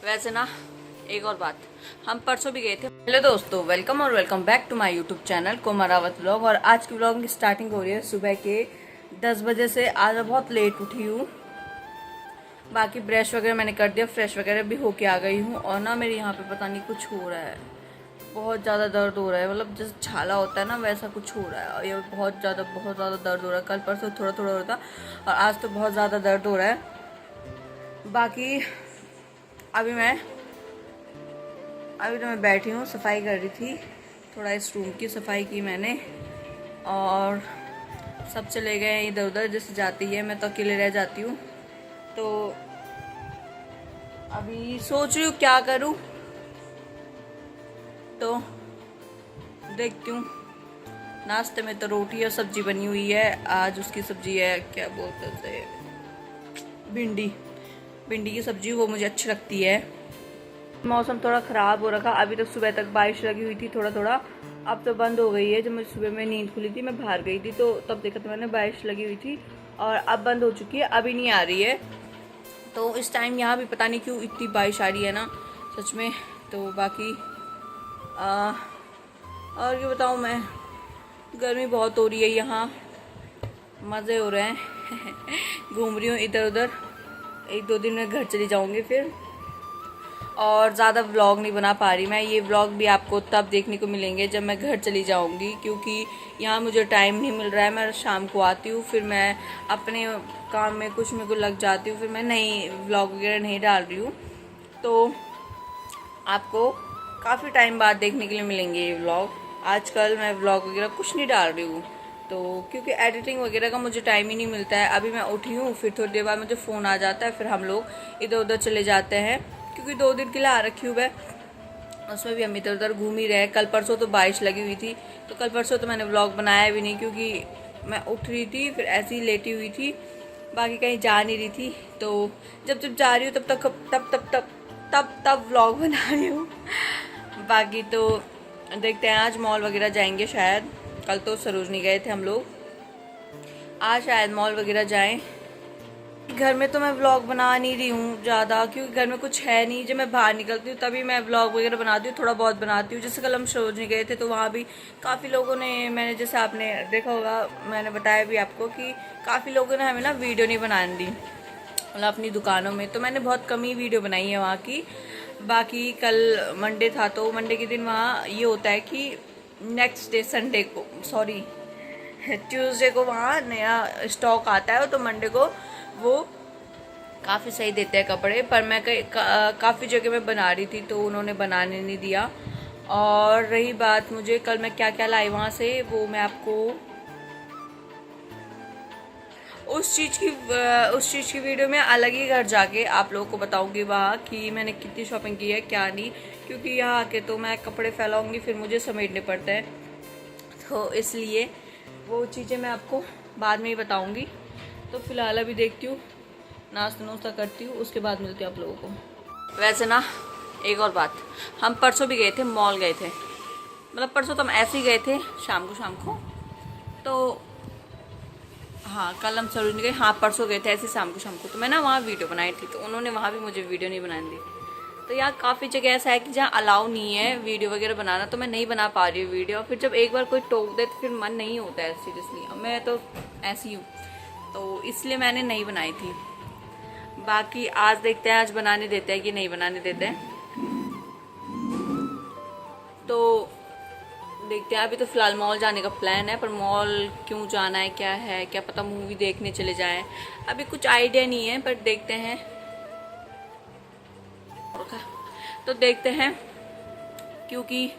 वैसे ना एक और बात, हम परसों भी गए थे। हेलो दोस्तों, वेलकम और welcome back to my YouTube channel Komrawat vlog. और आज की व्लॉग की स्टार्टिंग हो रही है सुबह के 10 बजे से। आज मैं बहुत लेट उठी हूँ। बाकी ब्रश वगैरह मैंने कर दिया, फ्रेश वगैरह भी होके आ गई हूँ। और ना मेरे यहाँ पे पता नहीं कुछ हो रहा है, बहुत ज़्यादा दर्द हो रहा है। मतलब जैसे छाला होता है ना, वैसा कुछ हो रहा है। और ये बहुत ज़्यादा दर्द हो रहा है। कल परसों थोड़ा थोड़ा हो रहा था और आज तो बहुत ज़्यादा दर्द हो रहा है। बाकी अभी तो मैं बैठी हूँ, सफाई कर रही थी। थोड़ा इस रूम की सफाई की मैंने और सब चले गए इधर उधर। जैसे जाती है, मैं तो अकेले रह जाती हूँ। तो अभी सोच रही हूँ क्या करूँ, तो देखती हूँ। नाश्ते में तो रोटी और सब्जी बनी हुई है। आज उसकी सब्जी है, क्या बोलते हैं उसे, भिंडी की सब्जी। वो मुझे अच्छी लगती है। मौसम थोड़ा ख़राब हो रखा। अभी तक सुबह तक बारिश लगी हुई थी थोड़ा थोड़ा, अब तो बंद हो गई है। जब मुझे सुबह में नींद खुली थी, मैं बाहर गई थी, तो तब देखा था मैंने बारिश लगी हुई थी और अब बंद हो चुकी है, अभी नहीं आ रही है। तो इस टाइम यहाँ भी पता नहीं क्यों इतनी बारिश आ रही है ना, सच में। तो बाकी और क्या बताऊँ मैं, गर्मी बहुत हो रही है यहाँ, मज़े हो रहे हैं। घूम रही हूँ इधर उधर। 1-2 दिन में घर चली जाऊँगी फिर। और ज़्यादा व्लॉग नहीं बना पा रही मैं। ये व्लॉग भी आपको तब देखने को मिलेंगे जब मैं घर चली जाऊंगी, क्योंकि यहाँ मुझे टाइम नहीं मिल रहा है। मैं शाम को आती हूँ, फिर मैं अपने काम में कुछ मेरे को लग जाती हूँ, फिर मैं नई व्लॉग वगैरह नहीं डाल रही हूँ। तो आपको काफ़ी टाइम बाद देखने के लिए मिलेंगे ये व्लॉग। आजकल मैं व्लॉग वगैरह कुछ नहीं डाल रही हूँ, तो क्योंकि एडिटिंग वगैरह का मुझे टाइम ही नहीं मिलता है। अभी मैं उठी हूँ, फिर थोड़ी देर बाद मुझे फ़ोन आ जाता है, फिर हम लोग इधर उधर चले जाते हैं, क्योंकि 2 दिन के लिए आ रखी हूँ मैं। उसमें भी हम इधर उधर घूम ही रहे। कल परसों तो बारिश लगी हुई थी, तो कल परसों तो मैंने व्लॉग बनाया भी नहीं, क्योंकि मैं उठ रही थी, फिर ऐसे ही लेटी हुई थी। बाकी कहीं जा नहीं रही थी। तो जब जब जा रही हूँ तब व्लॉग बना रही हूँ। बाकी तो देखते हैं, आज मॉल वगैरह जाएंगे शायद। कल तो सरोजनी गए थे हम लोग, आज शायद मॉल वगैरह जाएं। घर में तो मैं व्लॉग बना नहीं रही हूँ ज़्यादा, क्योंकि घर में कुछ है नहीं। जब मैं बाहर निकलती हूँ तभी मैं व्लॉग वगैरह बनाती हूँ, थोड़ा बहुत बनाती हूँ। जैसे कल हम सरोजनी गए थे, तो वहाँ भी काफ़ी लोगों ने, मैंने जैसे आपने देखा होगा, मैंने बताया भी आपको कि काफ़ी लोगों ने हमें ना वीडियो नहीं बनाने दी, मतलब अपनी दुकानों में। तो मैंने बहुत कम ही वीडियो बनाई है वहाँ की। बाकी कल मंडे था, तो मंडे के दिन वहाँ ये होता है कि नेक्स्ट डे संडे को, सॉरी ट्यूसडे को वहाँ नया स्टॉक आता है। तो मंडे को वो काफ़ी सही देते हैं कपड़े। पर मैं काफ़ी जगह में बना रही थी, तो उन्होंने बनाने नहीं दिया। और रही बात मुझे कल मैं क्या क्या लाई वहाँ से, वो मैं आपको उस चीज़ की वीडियो में अलग ही घर जाके आप लोगों को बताऊंगी वहाँ कि मैंने कितनी शॉपिंग की है क्या नहीं। क्योंकि यहाँ आके तो मैं कपड़े फैलाऊंगी, फिर मुझे समेटने पड़ते हैं, तो इसलिए वो चीज़ें मैं आपको बाद में ही बताऊंगी। तो फिलहाल अभी देखती हूँ, नाश्ता नुश्ता करती हूँ, उसके बाद मिलती हूँ आप लोगों को। वैसे ना एक और बात, हम परसों भी गए थे, मॉल गए थे। मतलब परसों तो हम ऐसे ही गए थे शाम को। तो हाँ, कल हम सरोजनी गए, हाँ परसों गए थे ऐसे शाम को। तो मैं ना वहाँ वीडियो बनाई थी, तो उन्होंने वहाँ भी मुझे वीडियो नहीं बनाने दी। तो यहाँ काफ़ी जगह ऐसा है कि जहाँ अलाउ नहीं है वीडियो वगैरह बनाना, तो मैं नहीं बना पा रही हूँ वीडियो। फिर जब एक बार कोई टोक दे तो फिर मन नहीं होता है सीरियसली। मैं तो ऐसी हूँ, तो इसलिए मैंने नहीं बनाई थी। बाकी आज देखते हैं, आज बनाने देते हैं कि नहीं बनाने देते हैं, तो देखते हैं। अभी तो फिलहाल मॉल जाने का प्लान है, पर मॉल क्यों जाना है, क्या है, क्या पता मूवी देखने चले जाएं, अभी कुछ आइडिया नहीं है, पर देखते हैं। तो देखते हैं, क्योंकि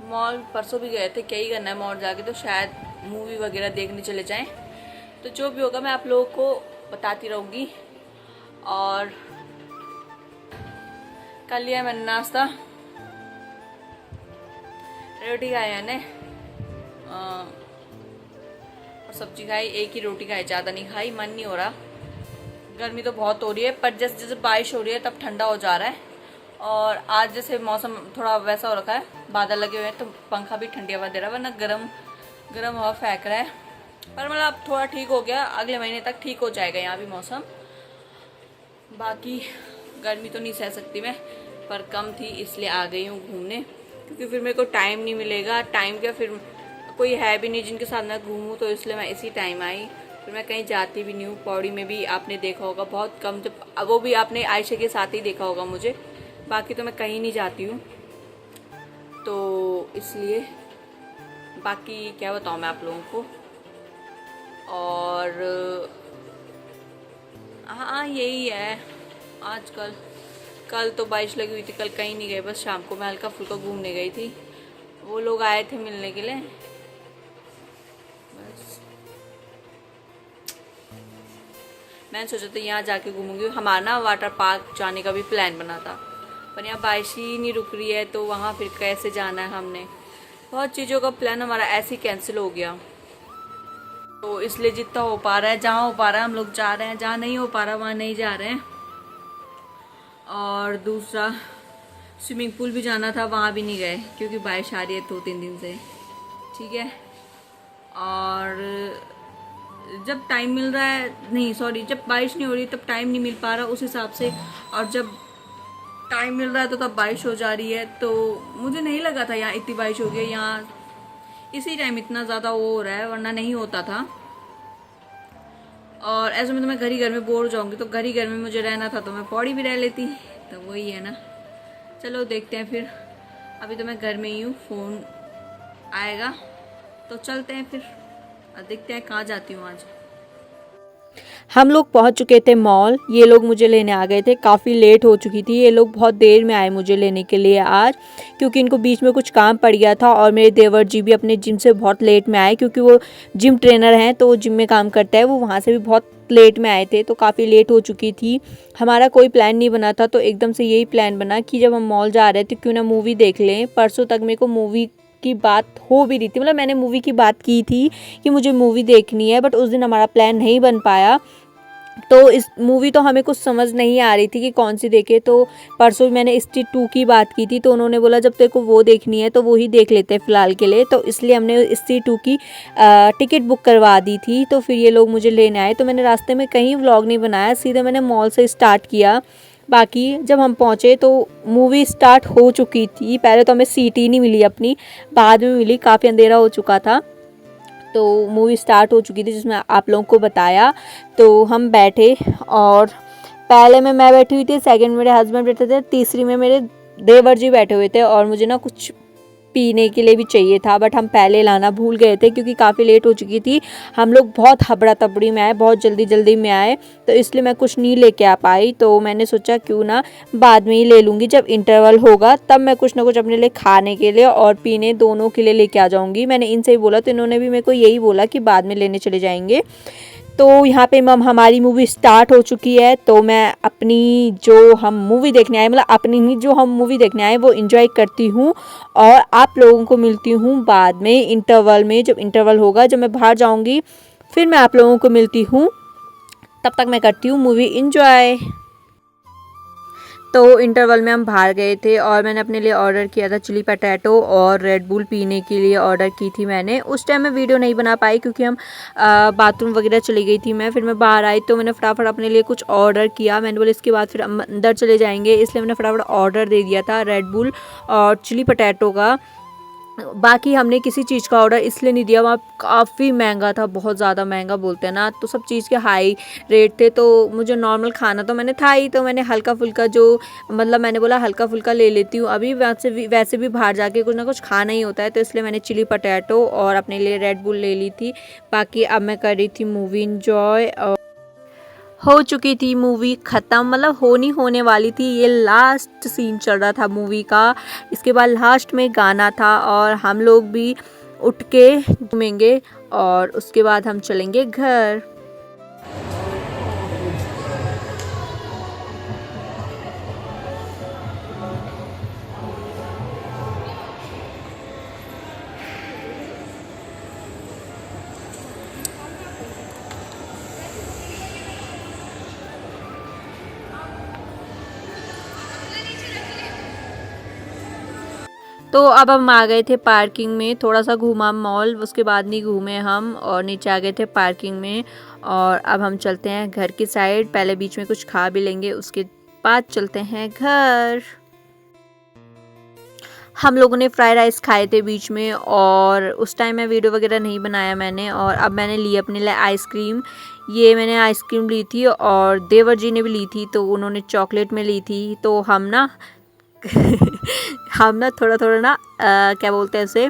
मॉल परसों भी गए थे, क्या ही करना है मॉल जाके, तो शायद मूवी वगैरह देखने चले जाएं। तो जो भी होगा मैं आप लोगों को बताती रहूँगी। और कर लिया मैंने नाश्ता, रोटी खाई मैंने और सब्जी खाई। एक ही रोटी खाई, ज़्यादा नहीं खाई, मन नहीं हो रहा। गर्मी तो बहुत हो रही है, पर जैसे जैसे बारिश हो रही है तब ठंडा हो जा रहा है। और आज जैसे मौसम थोड़ा वैसा हो रखा है, बादल लगे हुए हैं, तो पंखा भी ठंडी हवा दे रहा है, वरना गर्म हवा फेंक रहा है। पर मतलब अब थोड़ा ठीक हो गया, अगले महीने तक ठीक हो जाएगा यहाँ भी मौसम। बाकी गर्मी तो नहीं सह सकती मैं, पर कम थी इसलिए आ गई हूँ घूमने, क्योंकि फिर मेरे को टाइम नहीं मिलेगा। टाइम क्या, फिर कोई है भी नहीं जिनके साथ मैं घूमूँ, तो इसलिए मैं इसी टाइम आई। फिर मैं कहीं जाती भी नहीं हूँ। पौड़ी में भी आपने देखा होगा बहुत कम, जब वो भी आपने आयशा के साथ ही देखा होगा मुझे, बाकी तो मैं कहीं नहीं जाती हूँ। तो इसलिए बाकी क्या बताऊँ मैं आप लोगों को। और हाँ यही है आजकल। कल तो बारिश लगी हुई थी, कल कहीं नहीं गए, बस शाम को मैं हल्का फुल्का घूमने गई थी। वो लोग आए थे मिलने के लिए, बस मैंने सोचा था यहाँ जाके घूमूंगी। हमारा ना वाटर पार्क जाने का भी प्लान बना था, पर यहाँ बारिश ही नहीं रुक रही है, तो वहाँ फिर कैसे जाना है। हमने बहुत चीज़ों का प्लान हमारा ऐसे ही कैंसिल हो गया। तो इसलिए जितना हो पा रहा है, जहाँ हो पा रहा है हम लोग जा रहे हैं, जहाँ नहीं हो पा रहा वहाँ नहीं जा रहे हैं। और दूसरा स्विमिंग पूल भी जाना था, वहाँ भी नहीं गए क्योंकि बारिश आ रही है 2-3 दिन से, ठीक है। और जब टाइम मिल रहा है, नहीं सॉरी, जब बारिश नहीं हो रही तब टाइम नहीं मिल पा रहा उस हिसाब से, और जब टाइम मिल रहा है तो तब बारिश हो जा रही है। तो मुझे नहीं लगा था यहाँ इतनी बारिश हो गई, यहाँ इसी टाइम इतना ज़्यादा वो हो रहा है, वरना नहीं होता था। और ऐसे में तो मैं घर ही घर में बोर हो जाऊँगी, तो घर ही घर में मुझे रहना था तो मैं पौड़ी भी रह लेती, तो वही है ना। चलो देखते हैं फिर, अभी तो मैं घर में ही हूँ, फ़ोन आएगा तो चलते हैं फिर, देखते हैं कहाँ जाती हूँ आज। हम लोग पहुंच चुके थे मॉल। ये लोग मुझे लेने आ गए थे, काफ़ी लेट हो चुकी थी। ये लोग बहुत देर में आए मुझे लेने के लिए आज, क्योंकि इनको बीच में कुछ काम पड़ गया था। और मेरे देवर जी भी अपने जिम से बहुत लेट में आए, क्योंकि वो जिम ट्रेनर हैं, तो वो जिम में काम करता है। वो वहाँ से भी बहुत लेट में आए थे, तो काफ़ी लेट हो चुकी थी। हमारा कोई प्लान नहीं बना था, तो एकदम से यही प्लान बना कि जब हम मॉल जा रहे थे क्यों ना मूवी देख लें। परसों तक मेरे को मूवी की बात हो भी रही थी, मतलब मैंने मूवी की बात की थी कि मुझे मूवी देखनी है, बट उस दिन हमारा प्लान नहीं बन पाया। तो इस मूवी तो हमें कुछ समझ नहीं आ रही थी कि कौन सी देखे। तो परसों मैंने स्ट्रीट 2 की बात की थी, तो उन्होंने बोला जब तेरे को वो देखनी है तो वो ही देख लेते हैं फ़िलहाल के लिए। तो इसलिए हमने स्ट्रीट 2 की टिकट बुक करवा दी थी। तो फिर ये लोग मुझे लेने आए, तो मैंने रास्ते में कहीं व्लॉग नहीं बनाया, सीधे मैंने मॉल से स्टार्ट किया। बाकी जब हम पहुँचे तो मूवी स्टार्ट हो चुकी थी। पहले तो हमें सीट ही नहीं मिली अपनी, बाद में मिली, काफ़ी अंधेरा हो चुका था। तो मूवी स्टार्ट हो चुकी थी, जिसमें आप लोगों को बताया। तो हम बैठे, और पहले में मैं बैठी हुई थी, सेकंड मेरे हस्बैंड बैठे थे, तीसरी में मेरे देवर जी बैठे हुए थे। और मुझे ना कुछ पीने के लिए भी चाहिए था, बट हम पहले लाना भूल गए थे क्योंकि काफ़ी लेट हो चुकी थी। हम लोग बहुत हबड़ा तबड़ी में आए, बहुत जल्दी जल्दी में आए, तो इसलिए मैं कुछ नहीं लेके आ पाई। तो मैंने सोचा क्यों ना बाद में ही ले लूँगी, जब इंटरवल होगा तब मैं कुछ ना कुछ अपने लिए खाने के लिए और पीने दोनों के लिए लेके आ जाऊँगी। मैंने इनसे ही बोला, तो इन्होंने भी मेरे को यही बोला कि बाद में लेने चले जाएंगे। तो यहाँ पे हमारी मूवी स्टार्ट हो चुकी है। तो मैं अपनी जो हम मूवी देखने आए, मतलब अपनी ही जो हम मूवी देखने आए, वो एंजॉय करती हूँ। और आप लोगों को मिलती हूँ बाद में इंटरवल में, जब इंटरवल होगा, जब मैं बाहर जाऊँगी फिर मैं आप लोगों को मिलती हूँ। तब तक मैं करती हूँ मूवी एंजॉय। तो इंटरवल में हम बाहर गए थे, और मैंने अपने लिए ऑर्डर किया था चिली पटैटो और रेड बुल पीने के लिए ऑर्डर की थी मैंने। उस टाइम मैं वीडियो नहीं बना पाई क्योंकि हम बाथरूम वगैरह चली गई थी मैं। फिर मैं बाहर आई तो मैंने फटाफट अपने लिए कुछ ऑर्डर किया। मैंने बोला इसके बाद फिर अंदर चले जाएंगे, इसलिए मैंने फटाफट ऑर्डर दे दिया था रेड बुल और चिली पटैटो का। बाकी हमने किसी चीज़ का ऑर्डर इसलिए नहीं दिया, वहाँ काफ़ी महंगा था, बहुत ज़्यादा महंगा बोलते हैं ना, तो सब चीज़ के हाई रेट थे। तो मुझे नॉर्मल खाना तो मैंने था ही, तो मैंने हल्का फुल्का जो, मतलब मैंने बोला हल्का फुल्का ले लेती हूँ, अभी वैसे भी बाहर जाके कुछ ना कुछ खाना ही होता है। तो इसलिए मैंने चिली पटैटो और अपने लिए रेड बुल ले ली थी। बाकी अब मैं कर रही थी मूवी इंजॉय। हो चुकी थी मूवी ख़त्म, मतलब होने वाली थी, ये लास्ट सीन चल रहा था मूवी का। इसके बाद लास्ट में गाना था, और हम लोग भी उठ के घूमेंगे और उसके बाद हम चलेंगे घर। तो अब हम आ गए थे पार्किंग में, थोड़ा सा घूमा मॉल, उसके बाद नहीं घूमे हम, और नीचे आ गए थे पार्किंग में। और अब हम चलते हैं घर की साइड, पहले बीच में कुछ खा भी लेंगे, उसके बाद चलते हैं घर। हम लोगों ने फ्राइड राइस खाए थे बीच में, और उस टाइम मैं वीडियो वगैरह नहीं बनाया मैंने। और अब मैंने ली अपने लिए आइसक्रीम। ये मैंने आइसक्रीम ली थी और देवर जी ने भी ली थी, तो उन्होंने चॉकलेट में ली थी। तो हम ना थोड़ा थोड़ा ना क्या बोलते हैं उसे,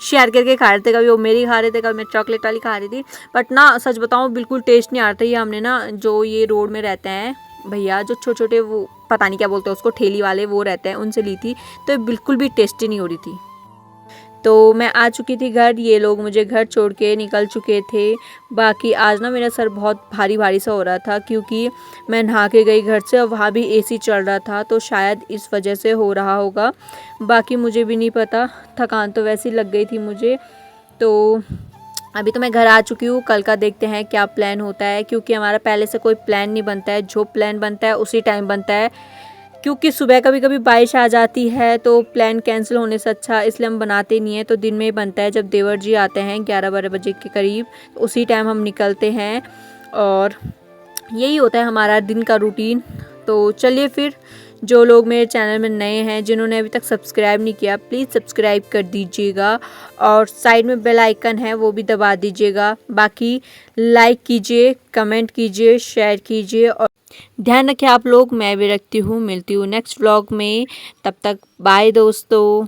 शेयर करके खा रहे थे। कभी वो मेरी खा रहे थे, कभी मैं चॉकलेट वाली खा रही थी। बट ना सच बताऊँ बिल्कुल टेस्ट नहीं आ रहा था। ये हमने ना जो ये रोड में रहते हैं भैया, जो छोटे छोटे वो पता नहीं क्या बोलते हैं उसको, ठेली वाले वो रहते हैं, उनसे ली थी। तो ये बिल्कुल भी टेस्टी नहीं हो रही थी। तो मैं आ चुकी थी घर, ये लोग मुझे घर छोड़ के निकल चुके थे। बाकी आज ना मेरा सर बहुत भारी भारी सा हो रहा था, क्योंकि मैं नहा के गई घर से और वहाँ भी एसी चल रहा था, तो शायद इस वजह से हो रहा होगा। बाकी मुझे भी नहीं पता, थकान तो वैसी लग गई थी मुझे। तो अभी तो मैं घर आ चुकी हूँ। कल का देखते हैं क्या प्लान होता है, क्योंकि हमारा पहले से कोई प्लान नहीं बनता है। जो प्लान बनता है उसी टाइम बनता है, क्योंकि सुबह कभी कभी बारिश आ जाती है तो प्लान कैंसिल होने से अच्छा, इसलिए हम बनाते नहीं हैं। तो दिन में ही बनता है, जब देवर जी आते हैं 11-12 बजे के करीब, तो उसी टाइम हम निकलते हैं। और यही होता है हमारा दिन का रूटीन। तो चलिए फिर, जो लोग मेरे चैनल में नए हैं, जिन्होंने अभी तक सब्सक्राइब नहीं किया, प्लीज़ सब्सक्राइब कर दीजिएगा, और साइड में बेल आइकन है वो भी दबा दीजिएगा। बाकी लाइक कीजिए, कमेंट कीजिए, शेयर कीजिए, और ध्यान रखें आप लोग। मैं भी रखती हूँ, मिलती हूँ नेक्स्ट व्लॉग में। तब तक बाय दोस्तों।